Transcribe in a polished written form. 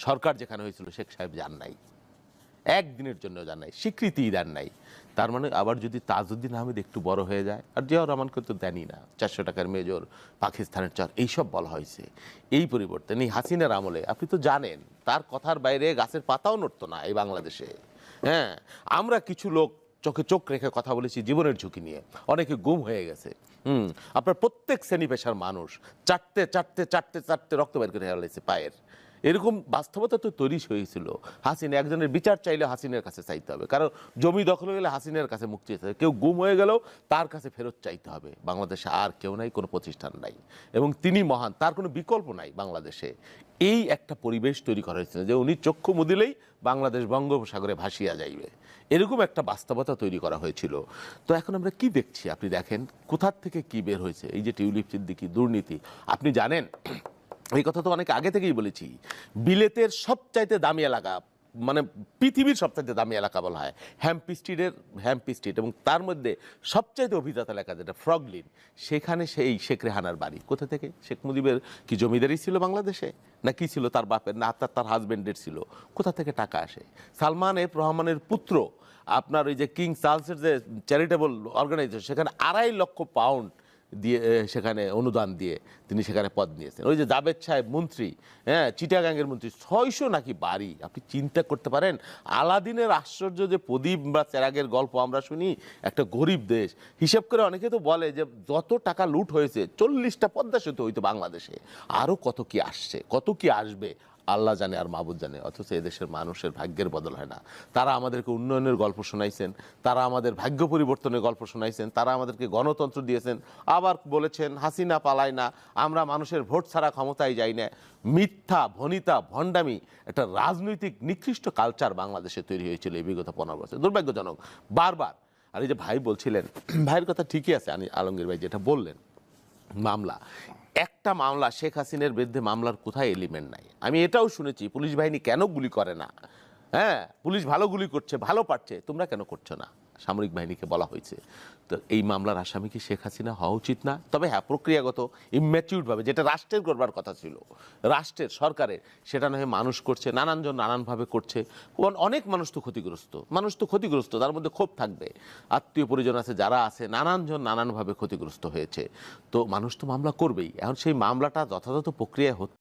সরকার যেখানে হয়েছিল শেখ সাহেব যান নাই, একদিনের জন্য যান নাই, স্বীকৃতিই দেন নাই। তার মানে আবার যদি তাজউদ্দিন আহমেদ একটু বড় হয়ে যায়, আর জিয়াউর রহমানকে তো দেনই না, 400 টাকার মেজর, পাকিস্তানের চর, এইসব বলা হয়েছে। এই পরিবর্তন এই হাসিনার আমলে আপনি তো জানেন তার কথার বাইরে গাছের পাতাও নড়তো না এই বাংলাদেশে। হ্যাঁ, আমরা কিছু লোক চোখে চোখ রেখে কথা বলেছি জীবনের ঝুঁকি নিয়ে, অনেকে গুম হয়ে গেছে। আপনার প্রত্যেক শ্রেণী পেশার মানুষ চাটতে চাটতে চাটতে চাটতে রক্ত বের করে ফেলেছে পায়ের। এরকম বাস্তবতা তো তৈরি হয়েছিল। হাসিনা একজনের বিচার চাইলে হাসিনের কাছে চাইতে হবে, কারণ জমি দখল হয়ে গেলে হাসিনের কাছে মুক্তি চাইতে হবে, কেউ গুম হয়ে গেলেও তার কাছে ফেরত চাইতে হবে। বাংলাদেশে আর কেউ নাই, কোনো প্রতিষ্ঠান নাই, এবং তিনি মহান, তার কোনো বিকল্প নাই বাংলাদেশে। এই একটা পরিবেশ তৈরি করা হয়েছিল যে উনি চক্ষু মুদিলেই বাংলাদেশ বঙ্গোপসাগরে ভাসিয়া যাইবে, এরকম একটা বাস্তবতা তৈরি করা হয়েছিল। তো এখন আমরা কি দেখছি, আপনি দেখেন কোথার থেকে কি বের হয়েছে। এই যে টিউলিপ সিদ্দিকী, দুর্নীতি, আপনি জানেন এই কথা তো অনেক আগে থেকেই বলেছি, বিলেতের সবচাইতে দামি এলাকা, মানে পৃথিবীর সবচাইতে দামি এলাকা বলা হয় হ্যাম্পি স্ট্রিট, এবং তার মধ্যে সবচাইতে অভিজাত এলাকা যেটা ফ্রগলিন, সেখানে সেই শেখ রেহানার বাড়ি। কোথা থেকে? শেখ মুজিবের কি জমিদারি ছিল বাংলাদেশে, না কি ছিল তার বাপের, না তার হাজবেন্ডের ছিল? কোথা থেকে টাকা আসে? সালমান এফ রহমানের পুত্র আপনার ওই যে কিং চার্লসের যে চ্যারিটেবল অর্গানাইজেশন, সেখানে 2.5 লক্ষ পাউন্ড দিয়ে, সেখানে অনুদান দিয়ে তিনি সেখানে পদ নিয়েছেন। ওই যে জাবেদ সাহেব মন্ত্রী, হ্যাঁ, চিটাগাঙ্গের মন্ত্রী, 600 নাকি বাড়ি। আপনি চিন্তা করতে পারেন, আলাদিনের আশ্চর্য যে প্রদীপ বা চেরাগের গল্প আমরা শুনি, একটা গরিব দেশ হিসেব করে অনেকে তো বলে যে যত টাকা লুট হয়েছে 40টা পদ্মা সেতু হইতো বাংলাদেশে, আরও কত কি আসছে, কত কি আসবে আল্লাহ জানে আর মাবুদ জানে। অথচ এদেশের মানুষের ভাগ্যের বদল হয় না। তারা আমাদেরকে উন্নয়নের গল্প শোনাইছেন, তারা আমাদের ভাগ্য পরিবর্তনের গল্প শোনাইছেন, তারা আমাদেরকে গণতন্ত্র দিয়েছেন, আবার বলেছেন হাসিনা পালায় না, আমরা মানুষের ভোট ছাড়া ক্ষমতায় যাই না। মিথ্যা, ভনিতা, ভণ্ডামি, একটা রাজনৈতিক নিকৃষ্ট কালচার বাংলাদেশে তৈরি হয়েছিল এই বিগত 15 বছর, দুর্ভাগ্যজনক বারবার। আর এই যে ভাই বলছিলেন, ভাইয়ের কথা ঠিকই আছে, আলমগীর ভাই যেটা বললেন, মামলা, একটা মামলা শেখ হাসিনার বিরুদ্ধে মামলার কোথায় এলিমেন্ট নাই। আমি এটাও শুনেছি পুলিশ বাহিনী কেন গুলি করে না, হ্যাঁ, পুলিশ ভালো গুলি করছে, ভালো পারছে, তোমরা কেন করছো না? সামরিক বাহিনীকে বলা হয়েছে। তো এই মামলার আসামি কি শেখ হাসিনা হওয়া উচিত না? তবে হ্যাঁ, প্রক্রিয়াগত ইম্যাচিউরভাবে, যেটা রাষ্ট্রের করবার কথা ছিল, রাষ্ট্রের সরকারের, সেটা নয় মানুষ করছে, নানানজন নানানভাবে করছে। অনেক মানুষ তো ক্ষতিগ্রস্ত, তার মধ্যে ক্ষোভ থাকবে, আত্মীয় পরিজন আছে, যারা আছে, নানানজন নানানভাবে ক্ষতিগ্রস্ত হয়েছে। তো মানুষ তো মামলা করবেই। এখন সেই মামলাটা যথাযথ প্রক্রিয়ায় হচ্ছে